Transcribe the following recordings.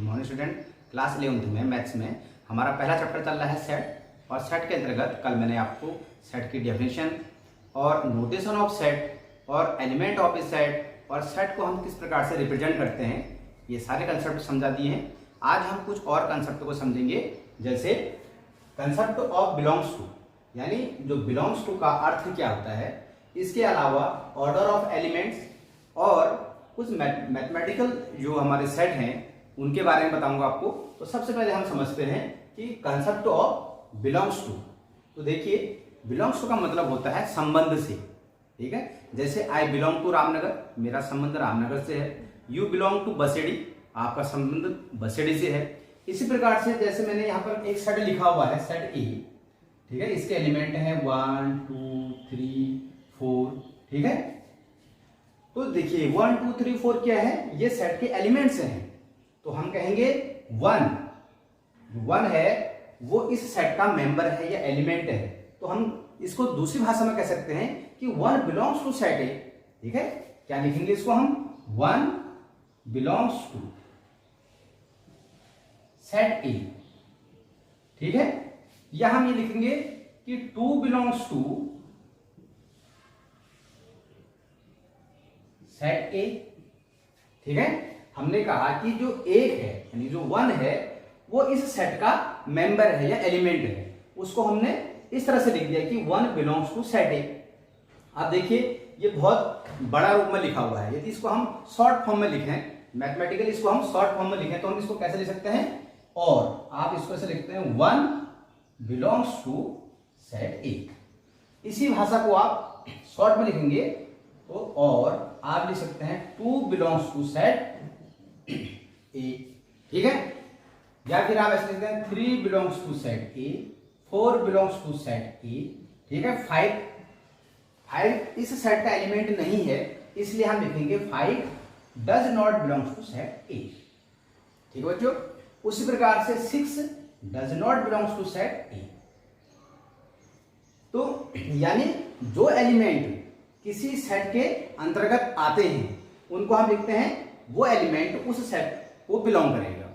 Morning student. Class 11th में maths में हमारा पहला चैप्टर चल रहा है सेट। और सेट के अंतर्गत कल मैंने आपको सेट की डेफिनेशन और नोटेशन ऑफ सेट और एलिमेंट ऑफ ए सेट और सेट को हम किस प्रकार से रिप्रेजेंट करते हैं ये सारे कंसेप्ट समझा दिए हैं। आज हम कुछ और कंसेप्ट को समझेंगे, जैसे कंसेप्ट ऑफ बिलोंग्स टू, यानी जो बिलोंग्स टू का अर्थ क्या होता है। इसके अलावा ऑर्डर ऑफ एलिमेंट्स और कुछ मैथमेटिकल जो हमारे सेट हैं उनके बारे में बताऊंगा आपको। तो सबसे पहले हम समझते हैं कि कंसेप्ट ऑफ बिलोंग्स टू। तो देखिए, बिलोंग्स टू का मतलब होता है संबंध से, ठीक है। जैसे आई बिलोंग टू रामनगर, मेरा संबंध रामनगर से है। यू बिलोंग टू बसेड़ी, आपका संबंध बसेड़ी से है। इसी प्रकार से जैसे मैंने यहाँ पर एक सेट लिखा हुआ है, सेट ए, ठीक है। इसके एलिमेंट हैं 1 2 3 4, ठीक है। तो देखिए 1 2 3 4 क्या है, ये सेट के एलिमेंट्स हैं। तो हम कहेंगे 1 है वो इस सेट का मेंबर है या एलिमेंट है। तो हम इसको दूसरी भाषा में कह सकते हैं कि 1 बिलोंग्स टू सेट ए, ठीक है। क्या लिखेंगे इसको हम, 1 बिलोंग्स टू सेट ए, ठीक है। या हम ये लिखेंगे कि 2 बिलोंग्स टू सेट ए, ठीक है। हमने कहा कि जो एक है यानी जो 1 है वो इस सेट का मेंबर है या एलिमेंट है। उसको हमने इस तरह से लिख दिया कि 1 बिलोंग्स टू सेट ए। आप देखिए ये बहुत बड़ा रूप में लिखा हुआ है। यदि इसको हम शॉर्ट फॉर्म में लिखें, मैथमेटिकली इसको हम शॉर्ट फॉर्म में लिखें, तो हम इसको कैसे लिख सकते हैं, और आप इसको ऐसे लिखते हैं 1 बिलोंग्स टू सेट ए। इसी भाषा को आप शॉर्ट में लिखेंगे तो और आप लिख सकते हैं 2 बिलोंग्स टू सेट ए, ठीक है। या फिर आप ऐसे लिखते हैं 3 belongs to set A, 4 belongs to set A, ठीक है। 5 इस सेट का एलिमेंट नहीं है, इसलिए हम लिखेंगे 5 does not belongs to set A, ठीक है बच्चों। उसी प्रकार से 6 does not belongs to set A. तो यानी जो एलिमेंट किसी सेट के अंतर्गत आते हैं उनको हम लिखते हैं वो एलिमेंट उस सेट को बिलोंग करेगा,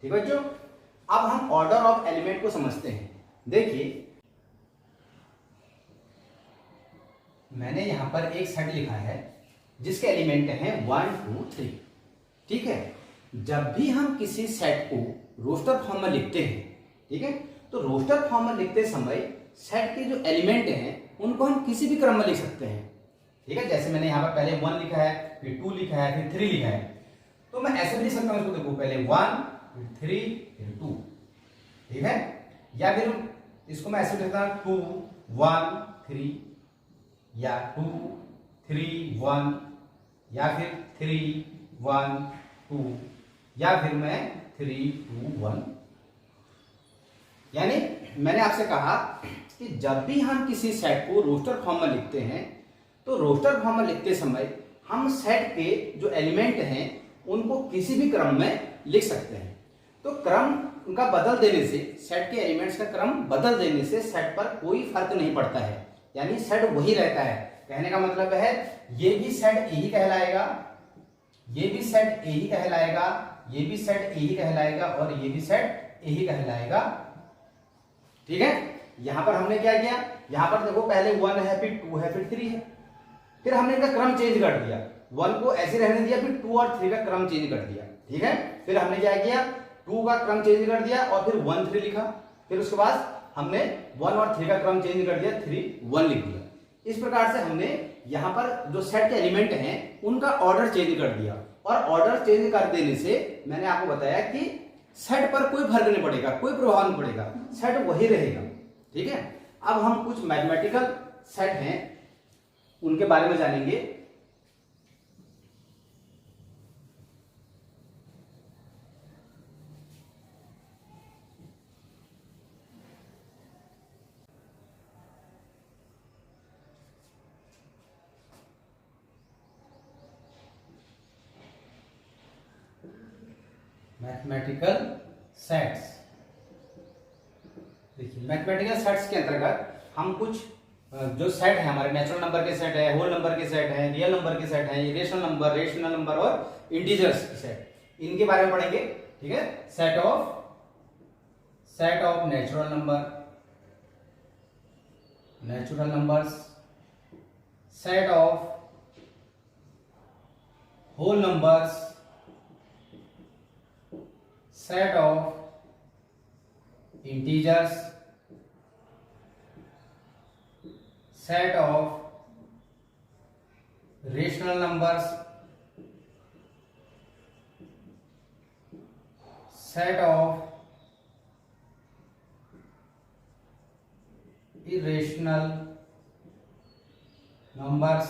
ठीक है बच्चों। अब हम ऑर्डर ऑफ एलिमेंट को समझते हैं। देखिए मैंने यहां पर एक सेट लिखा है जिसके एलिमेंट हैं 1 2 3, ठीक है। जब भी हम किसी सेट को रोस्टर फॉर्म में लिखते हैं, ठीक है, तो रोस्टर फॉर्म में लिखते समय सेट के जो एलिमेंट हैं उनको हम किसी भी क्रम में लिख सकते हैं, ठीक है। जैसे मैंने यहाँ पर पहले 1 लिखा है, फिर 2 लिखा है, फिर 3 लिखा है, तो मैं ऐसे भी लिख सकता हूँ इसको। देखो पहले 1 फिर 3 फिर 2, ठीक है। या फिर इसको मैं ऐसे लिखता हूँ 2 1 3 या 2 3 1 या फिर 3 1 2 या फिर मैं 3 2 1। यानी मैंने आपसे कहा कि जब भी हम किसी सेट को रोस्टर फॉर्म में लिखते हैं तो रोस्टर फॉर्म में लिखते समय हम सेट के जो एलिमेंट हैं उनको किसी भी क्रम में लिख सकते हैं। तो क्रम उनका बदल देने से, सेट के एलिमेंट्स का क्रम बदल देने से सेट पर कोई फर्क नहीं पड़ता है, यानी सेट वही रहता है। कहने का मतलब है ये भी सेट ए ही कहलाएगा, ये भी सेट ए ही कहलाएगा, ये भी सेट ए ही कहलाएगा और ये भी सेट ए ही कहलाएगा, ठीक है। यहां पर हमने क्या किया, यहां पर देखो पहले 1 है, फिर 2 है, फिर 3 है, फिर हमने इनका क्रम चेंज कर दिया। 1 को ऐसे रहने दिया, फिर 2 और 3 का क्रम चेंज कर दिया, ठीक है। फिर हमने क्या किया, 2 का क्रम चेंज कर दिया और फिर 1 3 लिखा। फिर उसके बाद हमने 1 और 3 का क्रम चेंज कर दिया, 3 1 लिख दिया। इस प्रकार से हमने यहाँ पर जो सेट के एलिमेंट हैं उनका ऑर्डर चेंज कर दिया। और ऑर्डर चेंज कर देने से मैंने आपको बताया कि सेट पर कोई फर्क नहीं पड़ेगा, कोई प्रभाव नहीं पड़ेगा, सेट वही रहेगा, ठीक है। अब हम कुछ मैथमेटिकल सेट हैं उनके बारे में जानेंगे। मैथमेटिकल सेट्स, देखिए मैथमेटिकल सेट्स के अंतर्गत हम कुछ जो सेट है हमारे नेचुरल नंबर के सेट है, होल नंबर के सेट है, रियल नंबर के सेट है, रेशनल नंबर और इंटीजर्स के सेट, इनके बारे में पढ़ेंगे। ठीक है, set of natural numbers, set of whole numbers, set of integers, set of rational numbers, set of irrational numbers,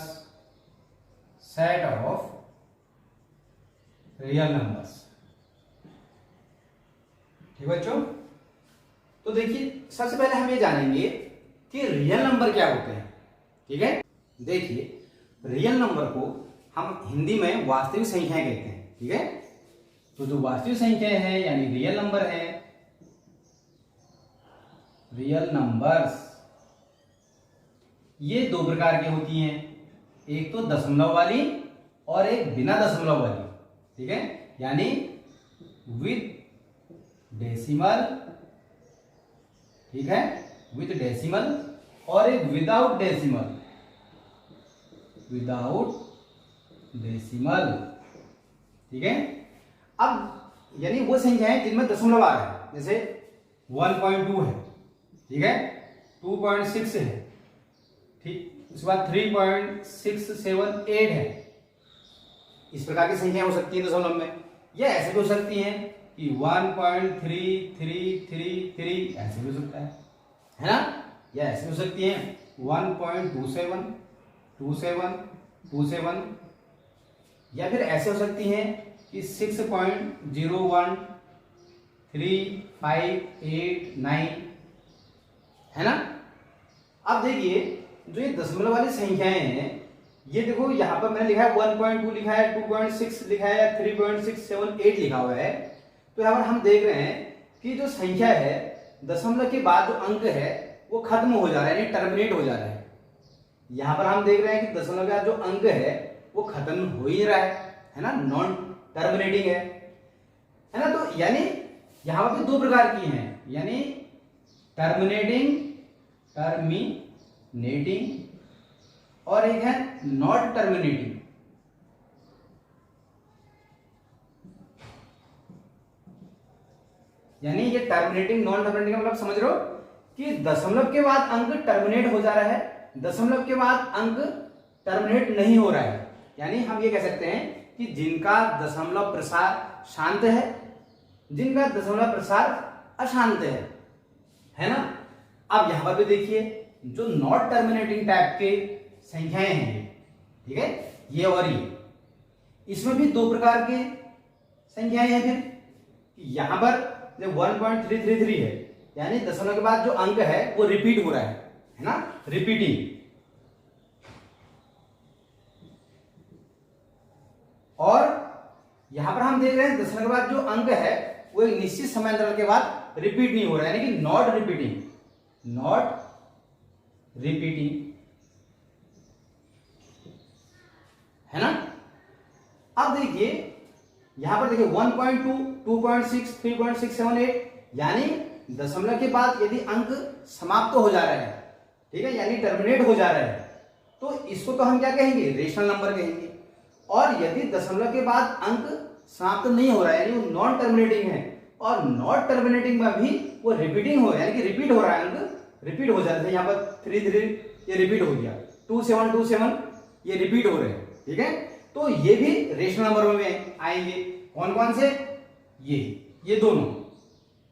set of real numbers। ठीक बच्चों, तो देखिए सबसे पहले हम ये जानेंगे कि रियल नंबर क्या होते हैं। ठीक है, देखिए रियल नंबर को हम हिंदी में वास्तविक संख्याएं कहते हैं। ठीक है, तो जो वास्तविक संख्याएं हैं यानी रियल नंबर है, रियल नंबर्स ये दो प्रकार की होती हैं, एक तो दशमलव वाली और एक बिना दशमलव वाली। ठीक है, यानी विद डेसिमल, ठीक है, विद डेसिमल, और एक विदाउट डेसिमल, ठीक है। अब यानी वो संख्याएं जिनमें दशमलव आ रहा है, जैसे 1.2 है, ठीक है, 2.6 है, ठीक, उसके बाद 3.678 है। इस प्रकार की संख्या हो सकती है दशमलव में, या ऐसे भी हो सकती हैं कि 1.3333 ऐसे भी हो सकता है ना, या ऐसे भी हो सकती हैं 1.2727, या फिर ऐसे हो सकती हैं कि 6.013589 है ना। अब देखिए जो ये दशमलव वाली संख्याएं हैं, ये देखो यहाँ पर मैंने लिखा है 1.2 लिखा है, 2.6 लिखा है, 3.678 लिखा हुआ है। तो यहाँ पर हम देख रहे हैं कि जो संख्या है दशमलव के बाद जो अंक है वो खत्म हो जा रहा है, यानी टर्मिनेट हो जा रहा है। यहाँ पर हम देख रहे हैं कि दशमलव का जो अंक है वो खत्म हो ही रहा है ना, नॉन टर्मिनेटिंग है ना। तो यानी यहाँ पर दो प्रकार की हैं, यानी टर्मिनेटिंग और एक है नॉट टर्मिनेटिंग। यानी ये टर्मिनेटिंग नॉन टर्मिनेटिंग का मतलब समझ रहे हो कि दशमलव के बाद अंक टर्मिनेट हो जा रहा है, दशमलव के बाद अंक टर्मिनेट नहीं हो रहा है। यानी हम ये कह सकते हैं कि जिनका दशमलव प्रसार शांत है, जिनका दशमलव प्रसार अशांत है ना। अब यहां पर भी देखिए जो नॉट टर्मिनेटिंग टाइप के संख्याएं हैं, ठीक है, ये और ये, इसमें भी दो प्रकार के संख्याएं हैं। फिर यहां पर जब 1.333 है, यानी दशमलव के बाद जो अंक है वो रिपीट हो रहा है ना, रिपीटिंग। और यहां पर हम देख रहे हैं दशमलव के बाद जो अंक है वो एक निश्चित समय अंतराल के बाद रिपीट नहीं हो रहा है, यानी कि नॉट रिपीटिंग है ना। अब देखिए यहां पर देखिए 1.2, 2.6, 3.678, यानी दशमलव के बाद यदि अंक समाप्त हो जा रहा है, ठीक है, यानी टर्मिनेट हो जा रहा है, तो इसको तो हम क्या कहेंगे, रेशनल नंबर कहेंगे। और यदि दशमलव के बाद अंक समाप्त नहीं हो रहा है, यानी वो नॉन टर्मिनेटिंग है, और नॉट टर्मिनेटिंग में भी वो रिपीटिंग हो, यानी कि रिपीट हो रहा है, अंक रिपीट हो जाता है। यहाँ पर 3 ये रिपीट हो गया, 2 ये रिपीट हो रहे हैं, ठीक है। तो ये भी रेशनल नंबर में आएंगे। कौन कौन से, ये दोनों,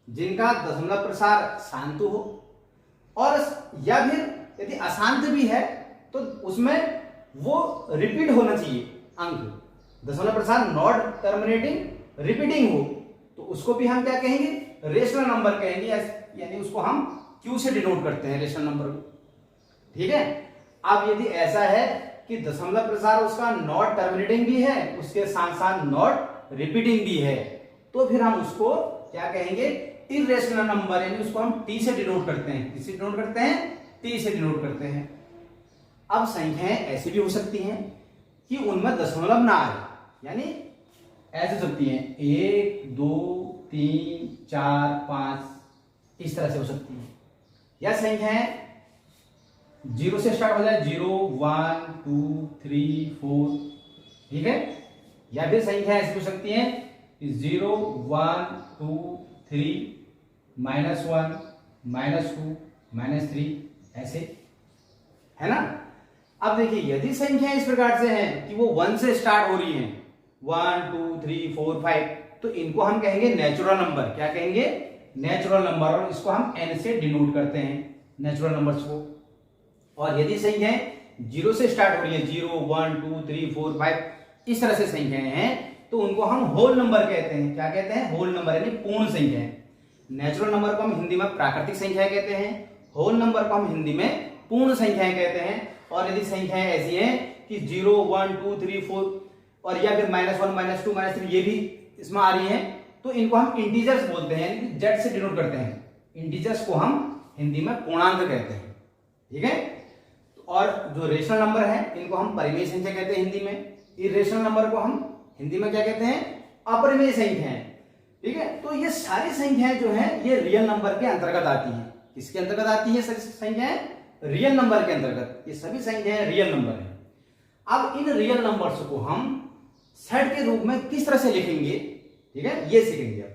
जिनका दशमलव प्रसार शांत हो, और या फिर यदि अशांत भी है तो उसमें वो रिपीट होना चाहिए अंक, दशमलव प्रसार नॉट टर्मिनेटिंग रिपीटिंग हो, तो उसको भी हम क्या कहेंगे, रेशनल नंबर कहेंगे, यानी उसको हम क्यू से डिनोट करते हैं रेशनल नंबर को, ठीक है। अब यदि ऐसा है कि दशमलव प्रसार उसका नॉट टर्मिनेटिंग भी है, उसके साथ साथ नॉट रिपीटिंग भी है, तो फिर हम उसको क्या कहेंगे, इर्रेशनल नंबर, यानी उसको हम टी से डिनोट करते हैं। किससे डिनोट करते हैं, टी से डिनोट करते हैं। अब संख्याएं ऐसी भी हो सकती हैं कि उनमें दशमलव ना आए, यानी ऐसे हो सकती हैं, 1 2 3 4 5 इस तरह से हो सकती है। या संख्याएं 0 से स्टार्ट हो जाए, 0 1 2 3 4, ठीक है। या फिर संख्या ऐसी हो सकती है 0 1 2 3 -1 -2 -3 ऐसे, है ना। अब देखिए यदि संख्या इस प्रकार से है कि वो 1 से स्टार्ट हो रही है, 1 2 3 4 5, तो इनको हम कहेंगे नेचुरल नंबर। क्या कहेंगे? Natural number. और इसको हम n से डिनोट करते हैं नेचुरल नंबर्स को। और यदि संख्याएं 0 से स्टार्ट हो रही है, 0 1 2 3 4 5 इस तरह से संख्याएं हैं, तो उनको हम होल नंबर कहते हैं। क्या कहते हैं? होल नंबर, यानी पूर्ण संख्याएं। नेचुरल नंबर को हम हिंदी में प्राकृतिक संख्याएं कहते हैं, होल नंबर को हम हिंदी में पूर्ण संख्याएं कहते हैं। और यदि संख्याएं ऐसी हैं कि 0 1 2 3 4 और या फिर -1 -2 -3 ये भी इसमें आ रही हैं, तो इनको हम इंटीजर्स बोलते हैं, यानी कि जेड से डिनोट करते हैं। इंटीजर्स को हम हिंदी में पूर्णांक कहते हैं, ठीक है। और जो रेशनल नंबर है इनको हम परिमेय संख्या कहते हैं हिंदी में। इरेशनल नंबर को हम हिंदी में क्या कहते हैं? अपरिमेय संख्याएं, ठीक है। तो ये सारी संख्याएं जो हैं ये रियल नंबर के अंतर्गत आती हैं। किसके अंतर्गत आती है सारी संख्याएं? रियल नंबर के अंतर्गत। ये सभी संख्याएं रियल नंबर हैं। अब इन रियल नंबर्स को हम सेट के रूप में किस तरह से लिखेंगे, ठीक है, ये सीखेंगे अब।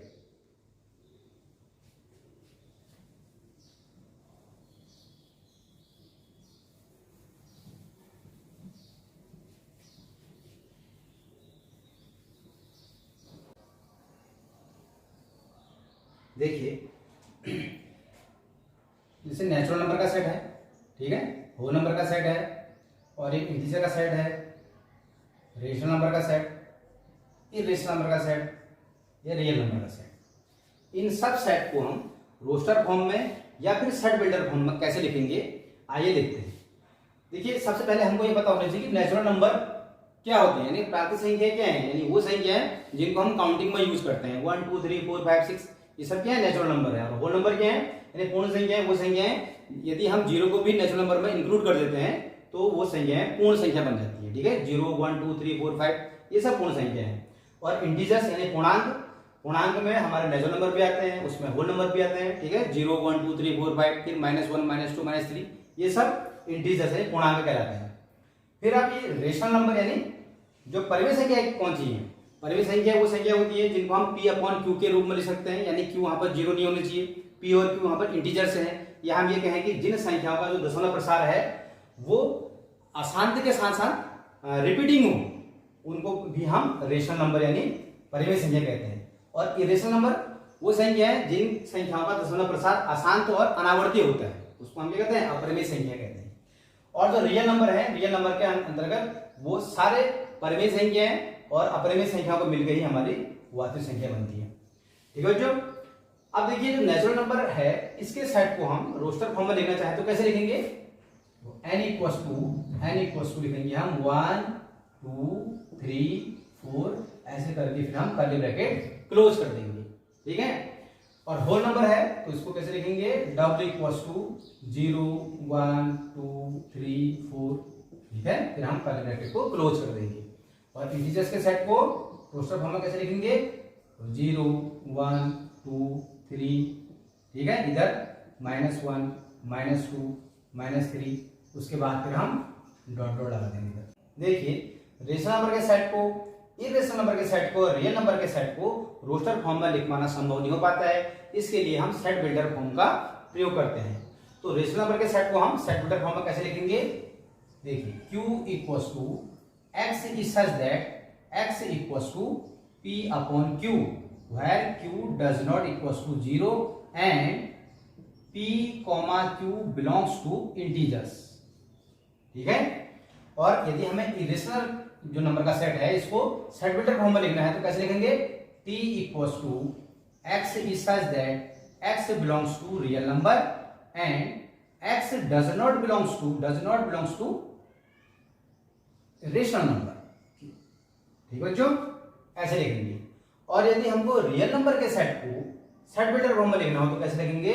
देखिए जैसे नेचुरल नंबर का सेट है, ठीक है, होल नंबर का सेट है, और एक इंटीजर का सेट है, रेशनल नंबर का सेट, इरेशनल नंबर का सेट, या रियल नंबर का सेट। इन सब सेट को हम रोस्टर फॉर्म में या फिर सेट बिल्डर फॉर्म में कैसे लिखेंगे, आइए देखते हैं। देखिए सबसे पहले हमको ये पता होना चाहिए कि नेचुरल नंबर क्या होते हैं, यानी प्राकृतिक संख्या क्या है, यानी वो संख्या है जिनको हम काउंटिंग में यूज करते हैं। 1 2 3 4 5 6 ये सब क्या है? नेचुरल नंबर है। और होल नंबर क्या है? यानी पूर्ण संख्या है, वो संख्या है यदि हम 0 को भी नेचुरल नंबर में इंक्लूड कर देते हैं तो वो संख्याएं पूर्ण संख्या बन जाती है, ठीक है। 0 1 2 3 4 5 ये सब पूर्ण संख्या है। और इंटीजर्स यानी पूर्णांक, पूर्णांक में हमारे नेचुरल नंबर भी आते हैं, उसमें होल नंबर भी आते हैं, ठीक है। 0 1 2 3 4 5 फिर -1 -2 -3 ये सब इंटीजर्स है, पूर्णांक कहलाते हैं। फिर आप ये रेशनल नंबर यानी जो परिमेय संख्या कौन सी है? परिमेय संख्या वो संख्या होती है जिनको हम P/Q के रूप में लिख सकते हैं, यानी Q वहां पर 0 नहीं होनी चाहिए, P और Q वहां पर इंटीजर्स हैं। या हम ये कहें कि जिन संख्याओं का जो दशमलव प्रसार है वो अशांत के साथ साथ रिपीटिंग हो, उनको भी हम रेशनल नंबर यानी परिमेय संख्या कहते हैं। और इरेशनल नंबर वो संख्या है जिन संख्याओं का दशमलव प्रसार अशांत और अनावर्ती होता है, उसको हम क्या कहते हैं? अपरिमेय संख्या कहते हैं। और जो रियल नंबर है, रियल नंबर के अंतर्गत वो सारे परिमेय संख्याएं और अपरिमेय संख्याओं को मिलकर ही हमारी वास्तविक संख्या बनती है, ठीक है बच्चों। अब देखिए जो नेचुरल नंबर है इसके सेट को हम रोस्टर फॉर्म में लिखना चाहे तो कैसे लिखेंगे? n इक्वल्स टू लिखेंगे हम 1 2 3 4 ऐसे करके फिर हम कर्ली ब्रैकेट क्लोज कर देंगे, ठीक है। और होल नंबर है तो इसको कैसे लिखेंगे? W इक्वल्स टू 0 1 2 3 4, ठीक है। फिर हम कर्ली ब्रैकेट को क्लोज कर देंगे। और इंटीजर्स के सेट को रोस्टर फॉर्म में कैसे लिखेंगे? 0 1 2 3, ठीक है, इधर -1 -2 -3, उसके बाद फिर हम डॉट डॉट लगा देंगे इधर। देखिए रेशनल नंबर के सेट को, इरेशनल नंबर के सेट को, रियल नंबर के सेट को रोस्टर फॉर्म में लिखवाना संभव नहीं हो पाता है, इसके लिए हम सेट बिल्डर फॉर्म का प्रयोग करते हैं। तो रेशनल नंबर के सेट को हम सेट बिल्डर फॉर्म में कैसे लिखेंगे? देखिए Q equals to x is such that x equals to P/Q where Q does not equals to 0 and P, belongs to integers, ठीक है। और यदि हमें इरेशनल जो नंबर का सेट है इसको सेट बिल्डर फॉर्म में लिखना है तो कैसे लिखेंगे? T equals to x is such that x belongs to real number and x does not belongs to rational number, ठीक है बच्चों, ऐसे लिखेंगे। और यदि हमको रियल नंबर के सेट को सेट बिल्डर फॉर्म में लिखना हो तो कैसे लिखेंगे?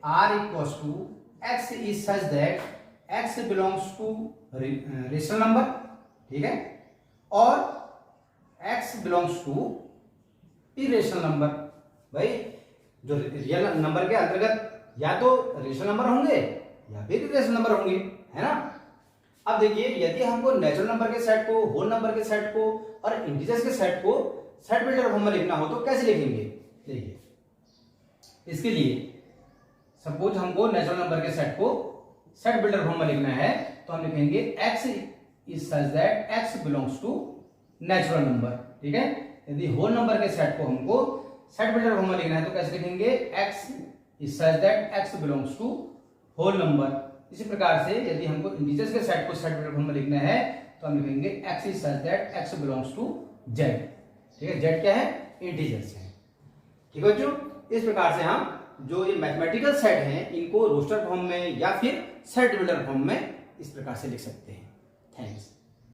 R equals to x is such that x belongs to rational number, ठीक है, और x belongs to irrational number. भाई जो रियल नंबर के अंतर्गत या तो रेशनल नंबर होंगे या फिर इरेशनल नंबर होंगे, है ना। अब देखिए यदि हमको नेचुरल नंबर के सेट को, होल नंबर के सेट को और इंटीजर्स के सेट को सेट बिल्डर फॉर्म में लिखना हो तो कैसे लिखेंगे? देखिए इसके लिए सपोज हमको नेचुरल नंबर के सेट को सेट बिल्डर फॉर्म में लिखना है तो हम लिखेंगे x is such that x belongs to natural number, ठीक है। यदि होल नंबर के सेट को हमको सेट बिल्डर फॉर्म में लिखना है तो कैसे लिखेंगे? x is such that x belongs to whole number. इसी प्रकार से यदि हमको इंटीजर्स के सेट को सेट बिल्डर फॉर्म में लिखना है तो हम लिखेंगे x is such that x belongs to z, ठीक है। z क्या है? इंटीजर्स है, ठीक है बच्चों। इस प्रकार से हम जो ये मैथमेटिकल सेट हैं इनको रोस्टर फॉर्म में या फिर सेट बिल्डर फॉर्म में इस प्रकार से लिख सकते हैं। थैंक्स।